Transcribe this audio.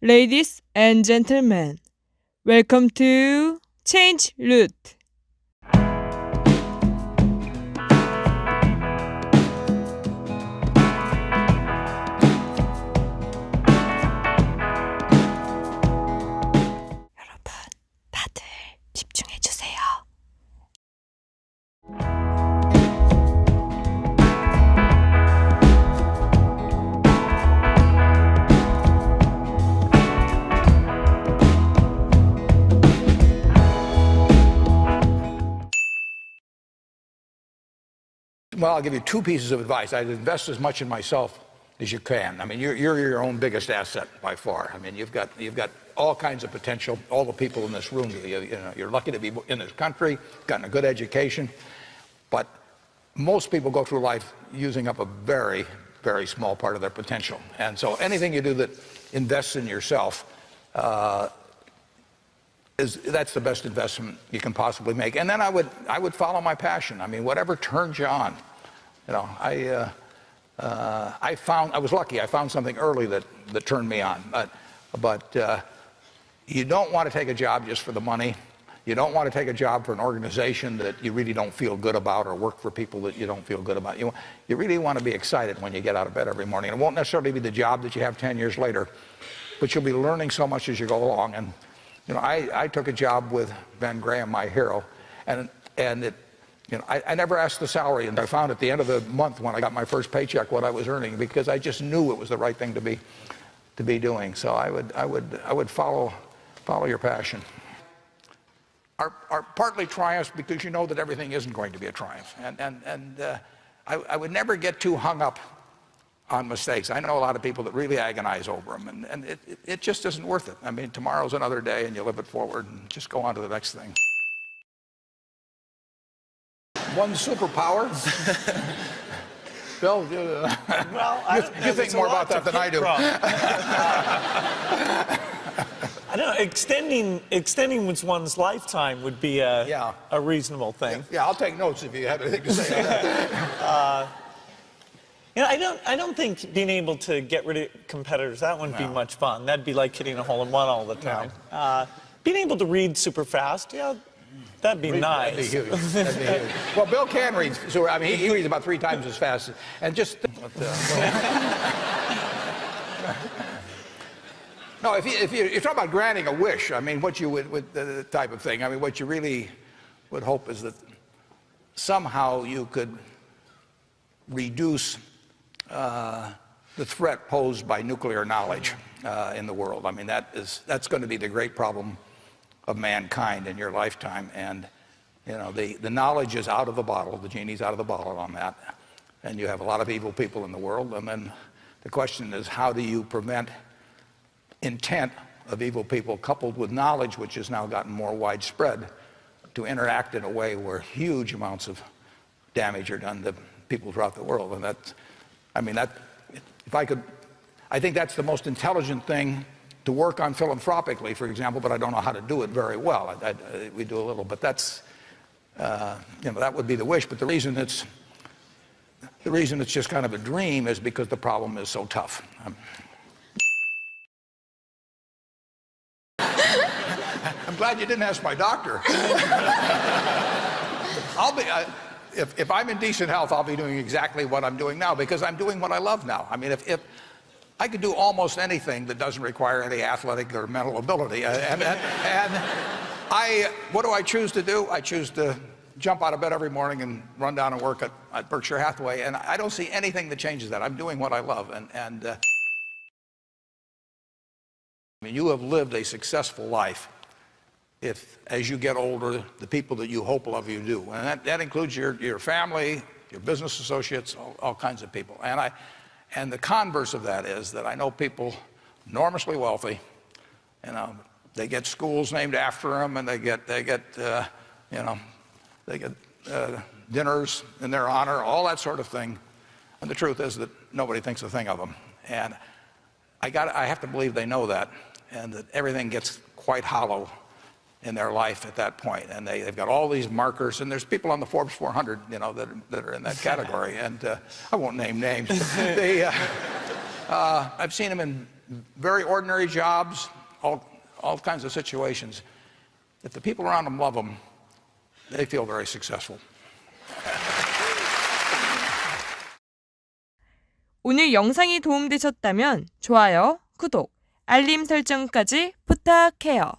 Ladies and gentlemen, welcome to 체인지루트. 여러분, 다들 집중해 주세요. Well, I'll give you two pieces of advice. I'd invest as much in myself as you can. I mean, you're your own biggest asset by far. I mean, you've got all kinds of potential. All the people in this room, you're lucky to be in this country, gotten a good education. But most people go through life using up a very, very small part of their potential. And so anything you do that invests in yourself, that's the best investment you can possibly make. And then I would follow my passion. I mean, whatever turns you on. You know, I was lucky. I found something early that turned me on. But you don't want to take a job just for the money. You don't want to take a job for an organization that you really don't feel good about, or work for people that you don't feel good about. You really want to be excited when you get out of bed every morning. It won't necessarily be the job that you have 10 years later, but you'll be learning so much as you go along. And you know, I took a job with Ben Graham, my hero, and it, you know, I never asked the salary, and I found at the end of the month when I got my first paycheck what I was earning, because I just knew it was the right thing to be doing. So I would follow your passion. Are partly triumphs because you know that everything isn't going to be a triumph, and I would never get too hung up on mistakes. I know a lot of people that really agonize over them, and it just isn't worth it. I mean, tomorrow's another day, and you live it forward and just go on to the next thing. One superpower? Bill, well, you think more about that than I do. I don't know, extending one's lifetime would be a reasonable thing. Yeah, I'll take notes if you have anything to say on that. You know, I don't think being able to get rid of competitors, that wouldn't be much fun. That'd be like hitting a hole in one all the time. No. Being able to read super fast, yeah, that'd be nice. That'd be huge. That'd be huge. Well, Bill can read. So I mean, he reads about 3 times as fast. And just no, if you're talking about granting a wish, I mean, what you would with the type of thing. I mean, what you really would hope is that somehow you could reduce the threat posed by nuclear knowledge in the world. I mean, that's going to be the great problem of mankind in your lifetime. And you know, the knowledge is out of the bottle. The genie's out of the bottle on that. And you have a lot of evil people in the world. And then the question is, how do you prevent intent of evil people coupled with knowledge, which has now gotten more widespread, to interact in a way where huge amounts of damage are done to people throughout the world? And I think that's the most intelligent thing to work on philanthropically, for example, but I don't know how to do it very well. We do a little, but that's, you know, that would be the wish. But the reason it's just kind of a dream is because the problem is so tough. I'm glad you didn't ask my doctor. If I'm in decent health, I'll be doing exactly what I'm doing now, because I'm doing what I love now. I mean, if I could do almost anything that doesn't require any athletic or mental ability, what do I choose to do? I choose to jump out of bed every morning and run down and work at Berkshire Hathaway, and I don't see anything that changes that. I'm doing what I love, I mean, you have lived a successful life if, as you get older, the people that you hope love you do. And that includes your family, your business associates, all kinds of people. And the converse of that is that I know people enormously wealthy, you know, they get schools named after them, and they get dinners in their honor, all that sort of thing. And the truth is that nobody thinks a thing of them. And I have to believe they know that, and that everything gets quite hollow in their life at that point. And they've got all these markers, and there's people on the Forbes 400, you know, that are in that category. And I won't name names. I've seen them in very ordinary jobs, all kinds of situations. If the people around them love them, they feel very successful. 오늘 영상이 도움되셨다면 좋아요, 구독, 알림 설정까지 부탁해요.